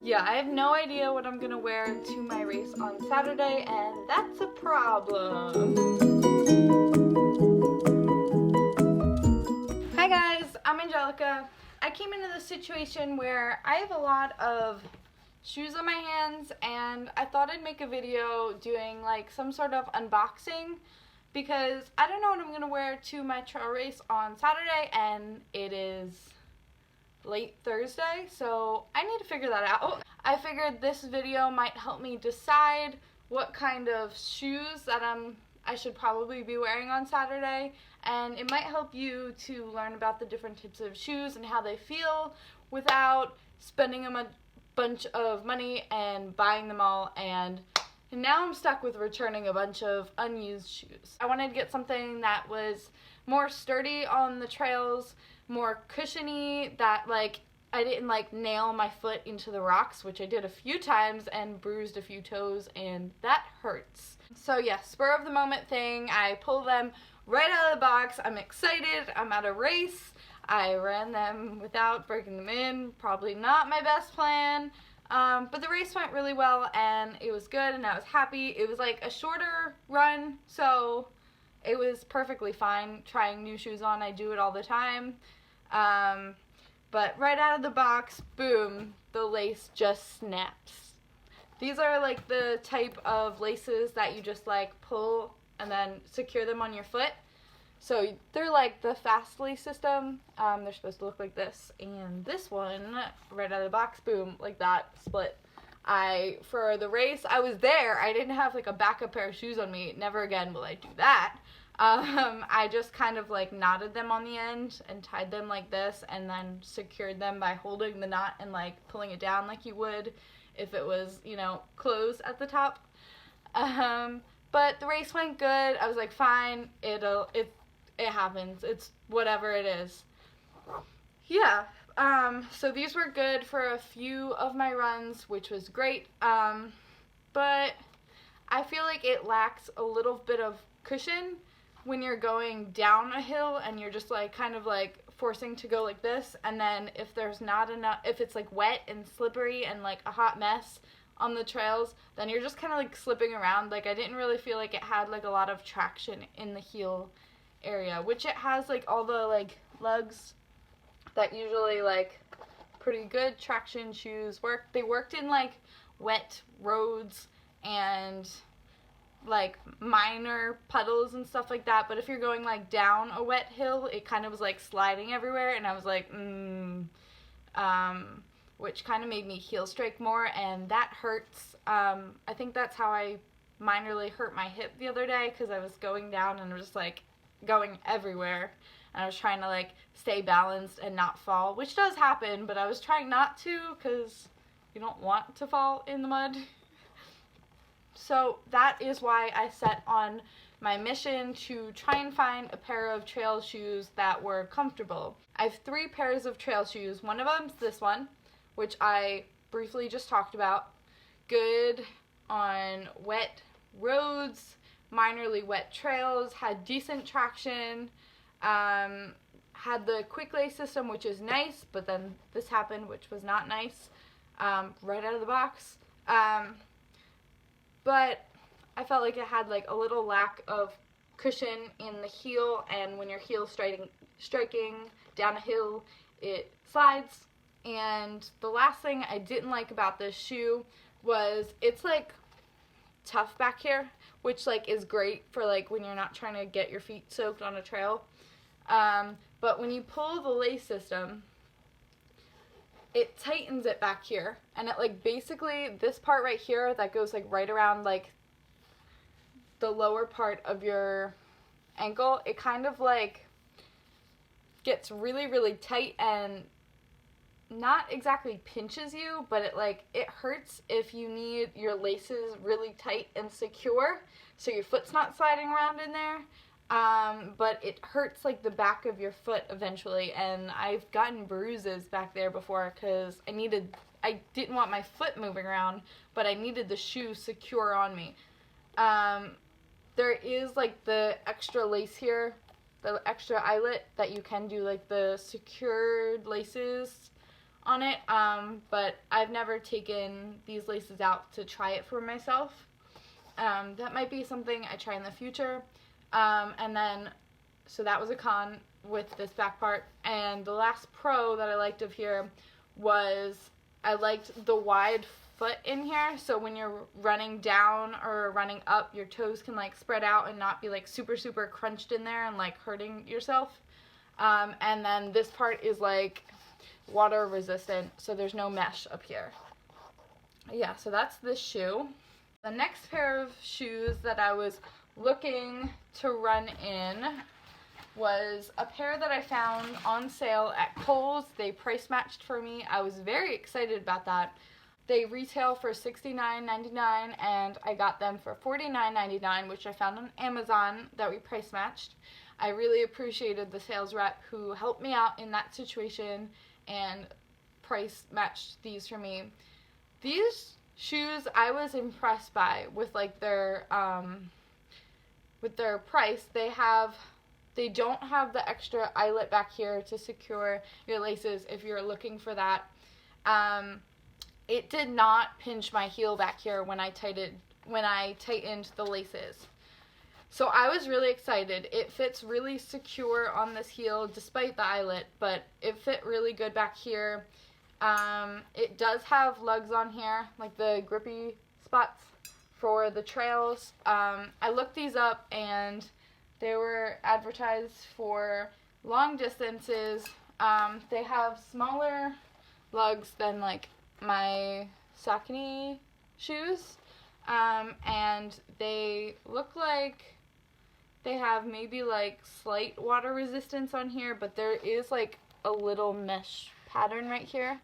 Yeah, I have no idea what I'm gonna wear to my race on Saturday, and that's a problem. Hi guys, I'm Angelica. I came into this situation where I have a lot of shoes on my hands, and I thought I'd make a video doing like some sort of unboxing because I don't know what I'm gonna wear to my trail race on Saturday, and it is late Thursday, so I need to figure that out. I figured this video might help me decide what kind of shoes that I should probably be wearing on Saturday, and it might help you to learn about the different types of shoes and how they feel without spending a bunch of money and buying them all, and now I'm stuck with returning a bunch of unused shoes. I wanted to get something that was more sturdy on the trails, more cushiony, that like I didn't like nail my foot into the rocks, which I did a few times and bruised a few toes, and that hurts. So yeah, spur of the moment thing. I pulled them right out of the box. I'm excited. I'm at a race. I ran them without breaking them in. Probably not my best plan. But the race went really well, and it was good, and I was happy. It was like a shorter run, so it was perfectly fine trying new shoes on. I do it all the time. But right out of the box, boom, the lace just snaps. These are like the type of laces that you just like pull and then secure them on your foot. So they're like the fast lace system. They're supposed to look like this. And this one, right out of the box, boom, like that, split. For the race, I was there. I didn't have like a backup pair of shoes on me. Never again will I do that. I just kind of like knotted them on the end and tied them like this, and then secured them by holding the knot and like pulling it down like you would if it was, you know, closed at the top. But the race went good. I was like, fine, it happens. It's whatever it is. Yeah. So these were good for a few of my runs, which was great. But I feel like it lacks a little bit of cushion when you're going down a hill and you're just like kind of like forcing to go like this, and then if there's not enough, if it's like wet and slippery and like a hot mess on the trails, then you're just kind of like slipping around. Like I didn't really feel like it had like a lot of traction in the heel area, which it has like all the like lugs that usually like pretty good traction shoes work. They worked in like wet roads and like minor puddles and stuff like that, but if you're going like down a wet hill, it kind of was like sliding everywhere, and I was like which kind of made me heel strike more, and that hurts. I think that's how I minorly hurt my hip the other day, because I was going down and I was just like going everywhere, and I was trying to like stay balanced and not fall, which does happen, but I was trying not to because you don't want to fall in the mud. So that is why I set on my mission to try and find a pair of trail shoes that were comfortable. I have 3 pairs of trail shoes. One of them's this one, which I briefly just talked about. Good on wet roads, minorly wet trails, had decent traction, had the quick lace system, which is nice, but then this happened, which was not nice, right out of the box. But I felt like it had like a little lack of cushion in the heel, and when your heel striking down a hill, it slides. And the last thing I didn't like about this shoe was it's like tough back here, which like is great for like when you're not trying to get your feet soaked on a trail. But when you pull the lace system, it tightens it back here, and it like basically this part right here that goes like right around like the lower part of your ankle, it kind of like gets really, really tight and not exactly pinches you, but it hurts if you need your laces really tight and secure so your foot's not sliding around in there. But it hurts like the back of your foot eventually, and I've gotten bruises back there before because I didn't want my foot moving around, but I needed the shoe secure on me. There is like the extra lace here, the extra eyelet that you can do like the secured laces on it, but I've never taken these laces out to try it for myself. That might be something I try in the future. And then, so that was a con with this back part. And the last pro that I liked of here was I liked the wide foot in here. So when you're running down or running up, your toes can like spread out and not be like super, super crunched in there and like hurting yourself. And then this part is like water resistant, so there's no mesh up here. Yeah, so that's this shoe. The next pair of shoes that I was looking to run in was a pair that I found on sale at Kohl's. They price matched for me. I was very excited about that. They retail for $69.99 and I got them for $49.99, which I found on Amazon that we price matched. I really appreciated the sales rep who helped me out in that situation and price matched these for me. These shoes I was impressed by with like their price. They don't have the extra eyelet back here to secure your laces if you're looking for that. It did not pinch my heel back here when I tightened the laces. So I was really excited. It fits really secure on this heel despite the eyelet, but it fit really good back here. It does have lugs on here, like the grippy spots for the trails. I looked these up and they were advertised for long distances. They have smaller lugs than like my Saucony shoes, and they look like they have maybe like slight water resistance on here, but there is like a little mesh pattern right here,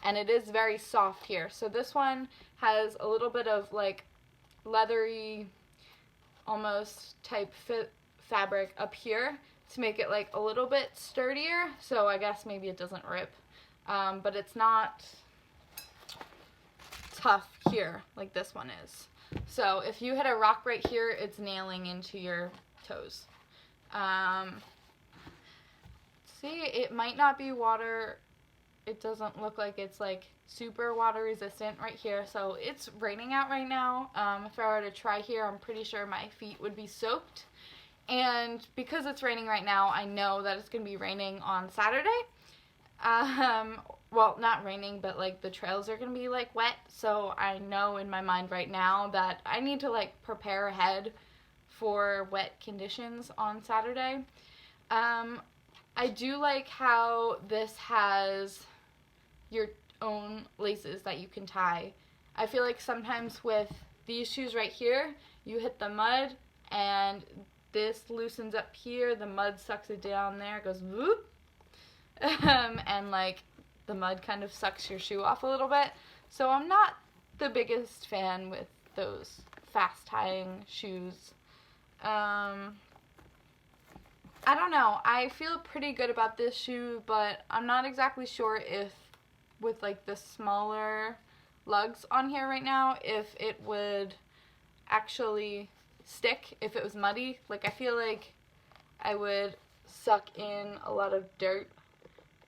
and it is very soft here. So this one has a little bit of like leathery almost type fit fabric up here to make it like a little bit sturdier, so I guess maybe it doesn't rip, but it's not tough here like this one is. So if you hit a rock right here, it's nailing into your toes. See, it might not be water, it doesn't look like it's like super water resistant right here. So it's raining out right now. If I were to try here, I'm pretty sure my feet would be soaked. And because it's raining right now, I know that it's going to be raining on Saturday. Well, not raining, but like the trails are going to be like wet. So I know in my mind right now that I need to like prepare ahead for wet conditions on Saturday. I do like how this has your own laces that you can tie. I feel like sometimes with these shoes right here, you hit the mud and this loosens up here, the mud sucks it down there, it goes whoop, and like the mud kind of sucks your shoe off a little bit. So I'm not the biggest fan with those fast tying shoes. I don't know, I feel pretty good about this shoe, but I'm not exactly sure if with like the smaller lugs on here right now, if it would actually stick if it was muddy. Like I feel like I would suck in a lot of dirt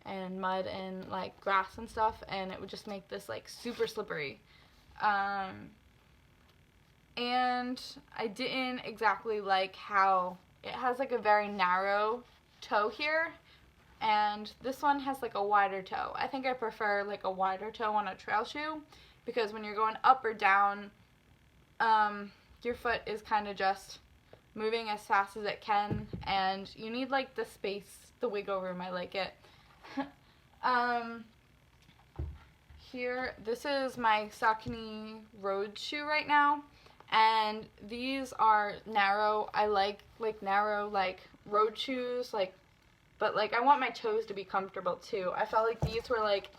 and mud and like grass and stuff, and it would just make this like super slippery. And I didn't exactly like how it has like a very narrow toe here, and this one has like a wider toe. I think I prefer like a wider toe on a trail shoe, because when you're going up or down, your foot is kind of just moving as fast as it can, and you need like the space, the wiggle room. I like it. Here, this is my Saucony road shoe right now, and these are narrow. I like narrow like road shoes, like, but like I want my toes to be comfortable too. I felt like these were like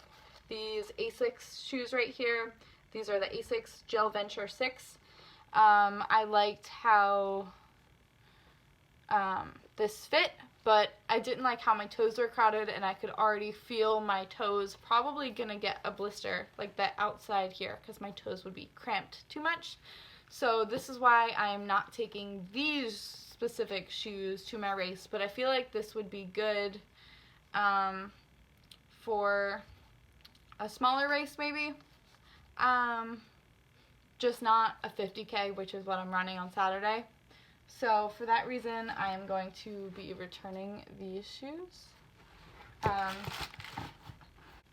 these ASICS shoes right here. These are the ASICS Gel Venture 6. I liked how this fit, but I didn't like how my toes were crowded, and I could already feel my toes probably gonna get a blister like that outside here, because my toes would be cramped too much. So this is why I am not taking these specific shoes to my race, but I feel like this would be good for a smaller race maybe. Just not a 50K, which is what I'm running on Saturday. So for that reason, I am going to be returning these shoes.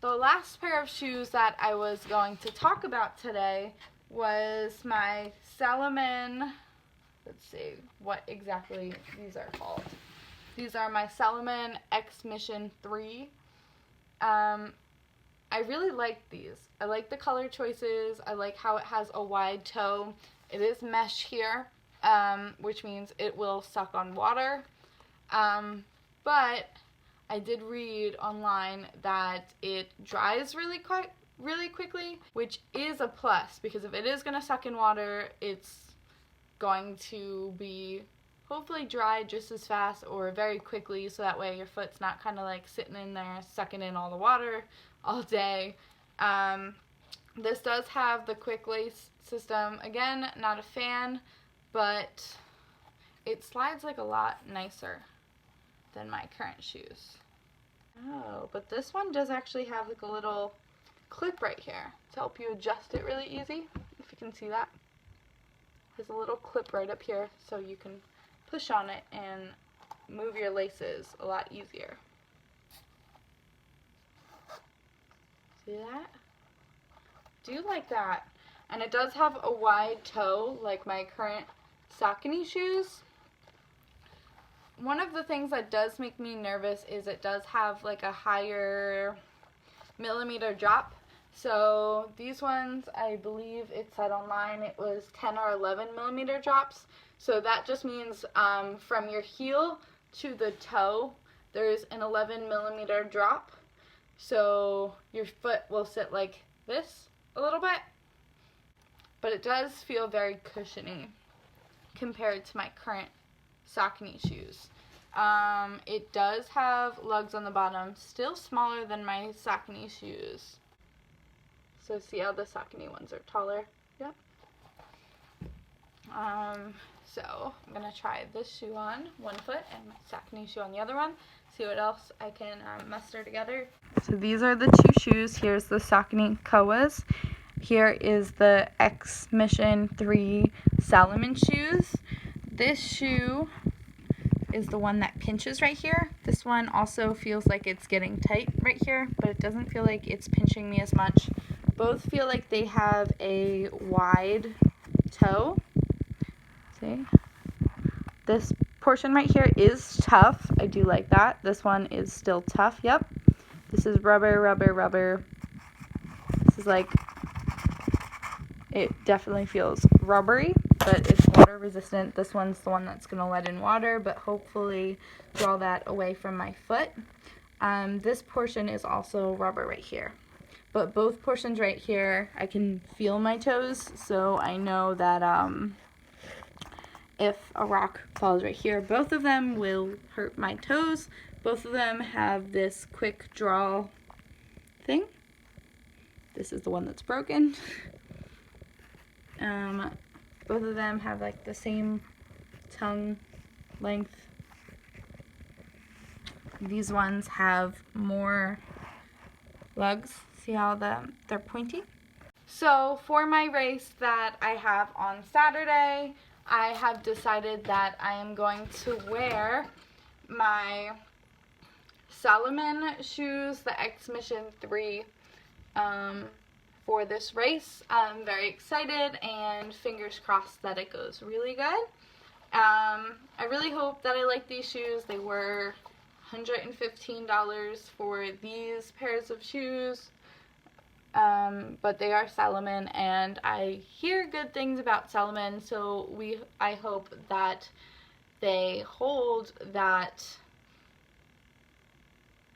The last pair of shoes that I was going to talk about today was my SALOMON, let's see what exactly these are called. These are my SALOMON X Mission 3. I really like these. I like the color choices. I like how it has a wide toe. It is mesh here, which means it will suck on water. But I did read online that it dries really quickly, which is a plus, because if it is going to suck in water, it's going to be hopefully dry just as fast or very quickly, so that way your foot's not kind of like sitting in there sucking in all the water all day. This does have the quick lace system. Again, not a fan, but it slides like a lot nicer than my current shoes. Oh, but this one does actually have like a little clip right here to help you adjust it really easy, if you can see that. There's a little clip right up here so you can push on it and move your laces a lot easier. See that? Do like that. And it does have a wide toe like my current SAUCONY shoes. One of the things that does make me nervous is it does have like a higher millimeter drop. So these ones, I believe it said online it was 10 or 11 millimeter drops. So that just means from your heel to the toe, there's an 11 millimeter drop. So your foot will sit like this a little bit. But it does feel very cushiony compared to my current SAUCONY shoes. It does have lugs on the bottom, still smaller than my SAUCONY shoes. So see how the SAUCONY ones are taller? Yep. So I'm going to try this shoe on one foot and my SAUCONY shoe on the other one. See what else I can muster together. So these are the two shoes. Here's the SAUCONY Koas. Here is the X Mission 3 SALOMON shoes. This shoe is the one that pinches right here. This one also feels like it's getting tight right here, but it doesn't feel like it's pinching me as much. Both feel like they have a wide toe. See? This portion right here is tough. I do like that. This one is still tough. Yep. This is rubber, rubber, rubber. This is like, it definitely feels rubbery, but it's water resistant. This one's the one that's going to let in water, but hopefully draw that away from my foot. This portion is also rubber right here. But both portions right here, I can feel my toes, so I know that if a rock falls right here, both of them will hurt my toes. Both of them have this quick draw thing. This is the one that's broken. Both of them have like the same tongue length. These ones have more lugs. See how they're pointy? So for my race that I have on Saturday, I have decided that I am going to wear my SALOMON shoes, the X Mission 3, for this race. I'm very excited and fingers crossed that it goes really good. I really hope that I like these shoes. They were $115 for these pairs of shoes, but they are SALOMON, and I hear good things about SALOMON, so I hope that they hold that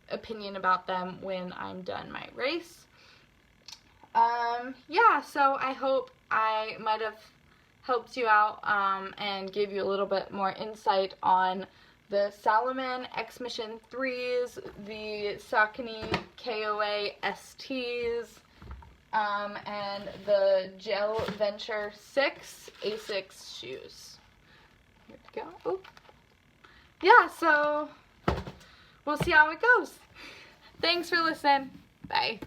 opinion about them when I'm done my race. Yeah, so I hope I might have helped you out and gave you a little bit more insight on the SALOMON X Mission 3s, the SAUCONY KOA STs, and the Gel Venture 6 ASICS shoes. Here we go. Oop. Yeah, so we'll see how it goes. Thanks for listening. Bye.